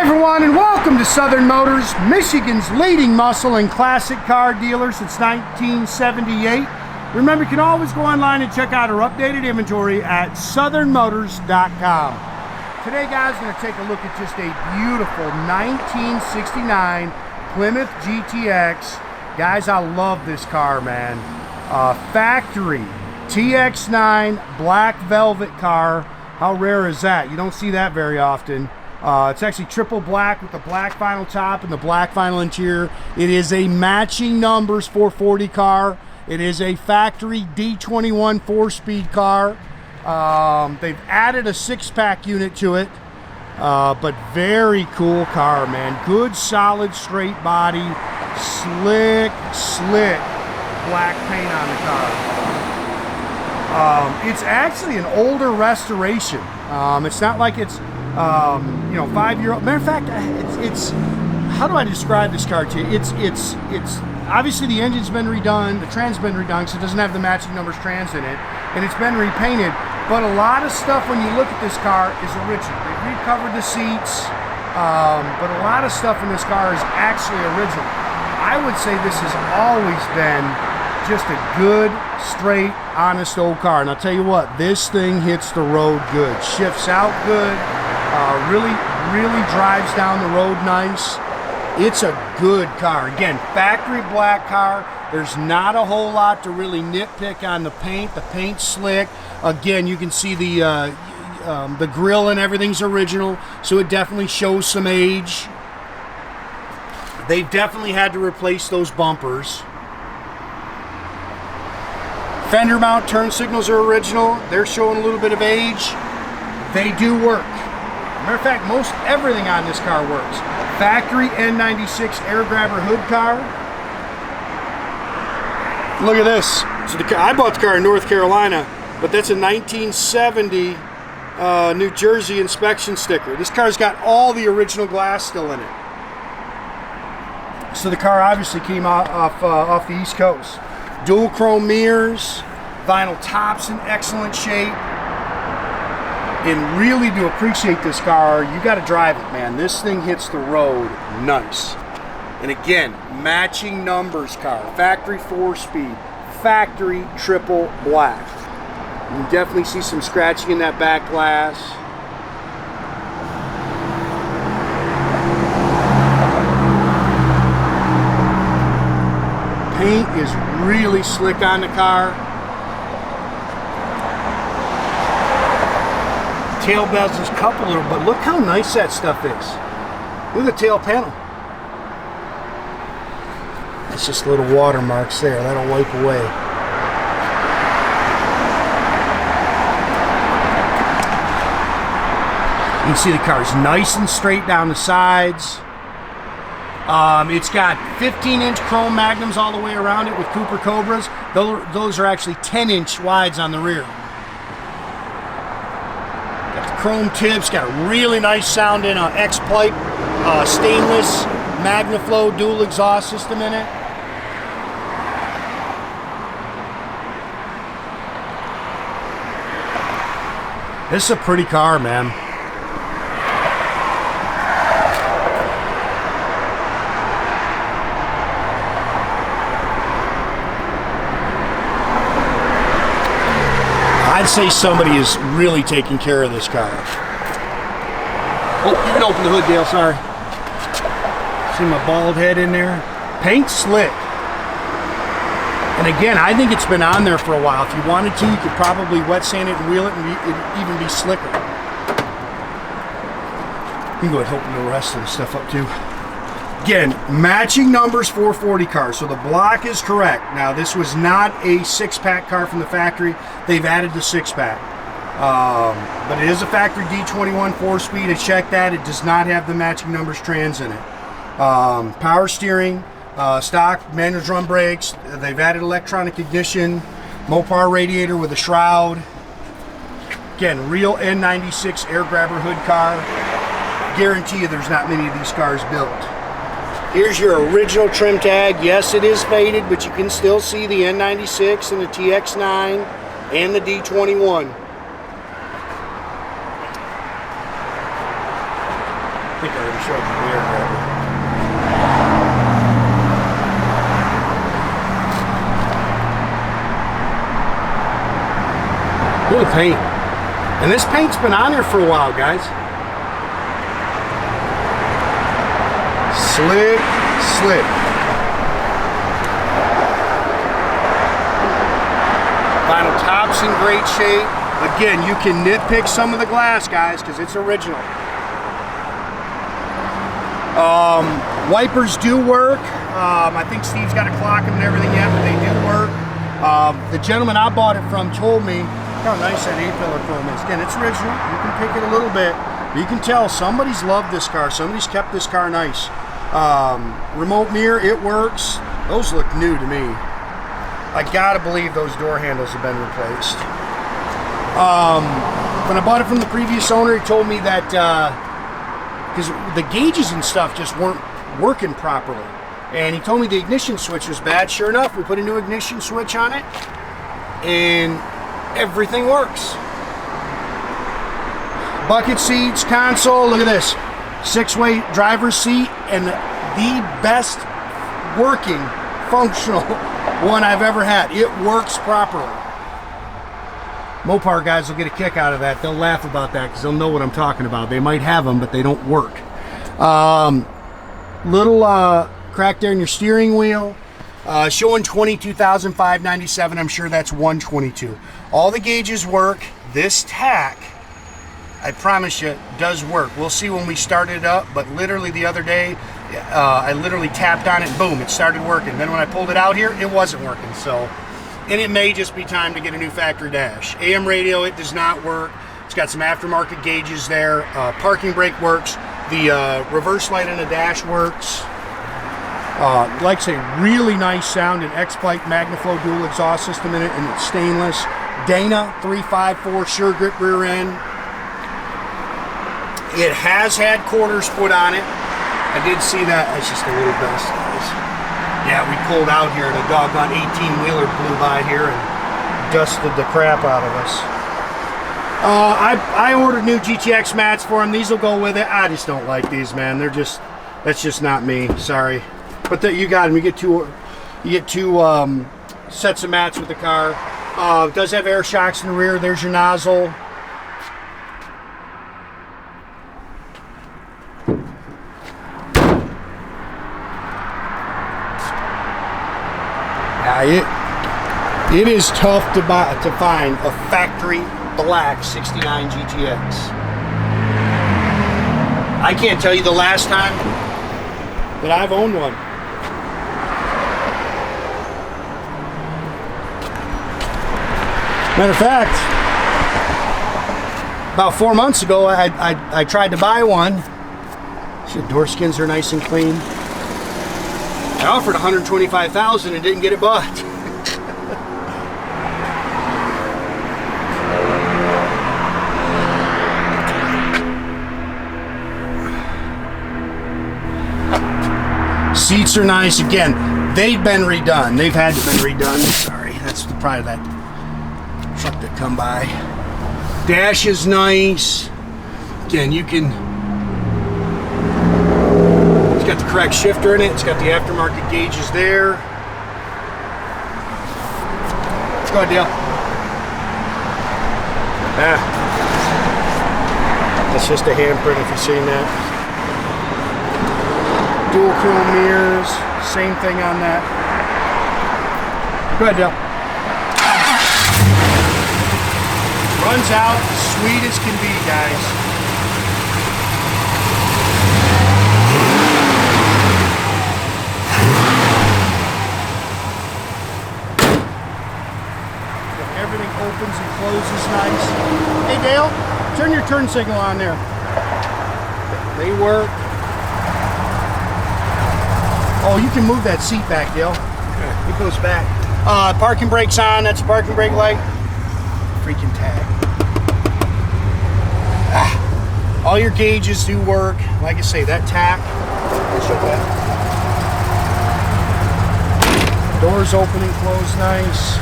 everyone, and welcome to Southern Motors, Michigan's leading muscle and classic car dealer since 1978. Remember, you can always go online and check out our updated inventory at southernmotors.com. Today, guys, we're going to take a look at just a beautiful 1969 Plymouth GTX. Guys, I love this car, man. Factory TX9 black velvet car. How rare is that? You don't see that very often. It's actually triple black with the black vinyl top and the black vinyl interior. It is a matching numbers 440 car. It is a factory D21 4-speed car. They've added a 6-pack unit to it, but very cool car, man. Good, solid, straight body, slick black paint on the car. It's actually an older restoration. It's not like it's 5-year-old. Matter of fact, it's how do I describe this car to you? It's obviously the engine's been redone, the tran's been redone, so it doesn't have the matching numbers trans in it, and it's been repainted. But a lot of stuff when you look at this car is original. They've recovered the seats, but a lot of stuff in this car is actually original. I would say this has always been just a good, straight, honest old car. And I'll tell you what, this thing hits the road good, shifts out good. Really drives down the road nice. It's a good car. Again, factory black car. There's not a whole lot to really nitpick on the paint. The paint's slick. Again, you can see the grill and everything's original, so it definitely shows some age. They've definitely had to replace those bumpers. Fender mount turn signals are original. They're showing a little bit of age. They do work. Matter of fact, most everything on this car works. Factory N96 Air Grabber hood car. Look at this. So I bought the car in North Carolina, but that's a 1970 New Jersey inspection sticker. This car's got all the original glass still in it. So the car obviously came off the East Coast. Dual chrome mirrors, vinyl tops in excellent shape. And really to appreciate this car, you got to drive it, man. This thing hits the road nice. And again, matching numbers car. Factory 4-speed, factory triple black. You can definitely see some scratching in that back glass. Paint is really slick on the car. Tail bezels cup a little, but look how nice that stuff is. Look at the tail panel. It's just little watermarks there. That'll wipe away. You can see the car's nice and straight down the sides. It's got 15-inch chrome Magnums all the way around it with Cooper Cobras. Those are actually 10-inch wides on the rear. Chrome tips, got a really nice sound in X-pipe, stainless Magnaflow dual exhaust system in it. This is a pretty car, man. I'd say somebody is really taking care of this car. Oh, you can open the hood, Dale, sorry. See my bald head in there? Paint's slick. And again, I think it's been on there for a while. If you wanted to, you could probably wet sand it and wheel it and it'd even be slicker. You can go ahead and open the rest of the stuff up too. Again, matching numbers 440 car, so the block is correct. Now, this was not a 6-pack car from the factory. They've added the 6-pack. But it is a factory D21 4-speed. I checked that. It does not have the matching numbers trans in it. Power steering, stock manual drum brakes. They've added electronic ignition, Mopar radiator with a shroud. Again, real N96 Air Grabber hood car. Guarantee you there's not many of these cars built. Here's your original trim tag. Yes, it is faded, but you can still see the N96 and the TX9 and the D21. think I already showed you the air grabber. Look at the paint. And this paint's been on here for a while, guys. Slick, slick. Vinyl top's in great shape. Again, you can nitpick some of the glass, guys, because it's original. Wipers do work. I think Steve's got to clock them and everything yet, but they do work. The gentleman I bought it from told me how nice that A-pillar chrome is. Again, it's original. You can pick it a little bit. But you can tell somebody's loved this car. Somebody's kept this car nice. Remote mirror, it works. Those look new to me. I gotta believe those door handles have been replaced. When I bought it from the previous owner, he told me that because the gauges and stuff just weren't working properly. And he told me the ignition switch was bad. Sure enough, we put a new ignition switch on it and everything works. Bucket seats, console, look at this. 6-way driver's seat, and the best working, functional one I've ever had. It works properly. Mopar guys will get a kick out of that. They'll laugh about that because they'll know what I'm talking about. They might have them, but they don't work. Little crack there in your steering wheel. Showing 22,597. I'm sure that's 122. All the gauges work. This tach, I promise you, does work. We'll see when we start it up, but literally the other day, I literally tapped on it, boom, it started working. Then when I pulled it out here, it wasn't working. So, and it may just be time to get a new factory dash. AM radio, it does not work. It's got some aftermarket gauges there. Parking brake works. The reverse light on the dash works. Like I say, really nice sound, an X-Pipe Magnaflow dual exhaust system in it, and it's stainless. Dana 354 sure grip rear end. It has had quarters put on it. I did see that. It's just a little dust, guys. Yeah, we pulled out here and a doggone 18-wheeler blew by here and dusted the crap out of us. I ordered new GTX mats for them. These will go with it. I just don't like these, man. They're just, that's just not me. Sorry. But you got them. You get two sets of mats with the car. It does have air shocks in the rear. There's your nozzle. It is tough to find a factory black 69 GTX. I can't tell you the last time that I've owned one. Matter of fact, about 4 months ago, I tried to buy one. The door skins are nice and clean. I offered $125,000 and didn't get it bought. Seats are nice. Again, they've been redone. They've had to been redone. Sorry, that's probably that truck that come by. Dash is nice. Again, you can. It's got the correct shifter in it. It's got the aftermarket gauges there. Go ahead, Dale. That's just a handprint if you've seen that. Dual chrome mirrors, same thing on that. Go ahead, Dale. Runs out sweet as can be, guys. Everything opens and closes nice. Hey, Dale, turn your turn signal on there. They work. Oh, you can move that seat back, Dale. Okay. It goes back. Parking brake's on. That's a parking brake light. Freaking tag. All your gauges do work. Like I say, that tach. I'll show that. Doors open and close nice.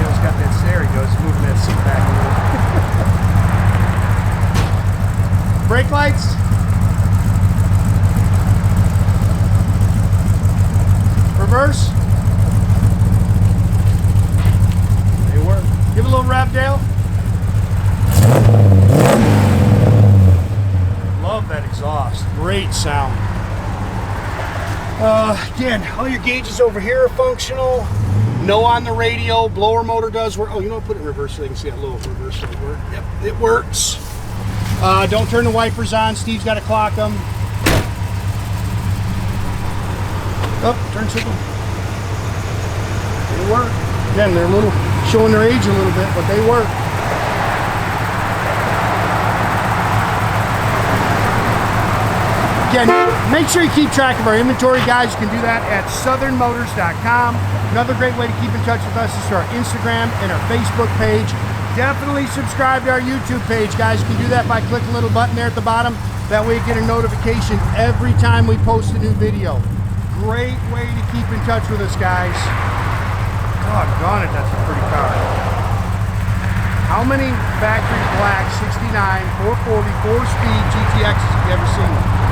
Dale's got that. There he goes. brake lights. Reverse. They work. Give it a little rev, Dale. Love that exhaust. Great sound. Again, all your gauges over here are functional. No on the radio. Blower motor does work. Oh, you know what? Put it in reverse so they can see that little reverse light work. Yep, it works. Don't turn the wipers on. Steve's got to clock them. Oh, turn signal. They work. Again, they're a little showing their age a little bit, but they work. Again, make sure you keep track of our inventory, guys. You can do that at southernmotors.com. Another great way to keep in touch with us is through our Instagram and our Facebook page. Definitely subscribe to our YouTube page, guys. You can do that by clicking the little button there at the bottom. That way you get a notification every time we post a new video. Great way to keep in touch with us, guys. Doggone it, that's a pretty car. How many factory black 69, 440, 4-speed GTXs have you ever seen?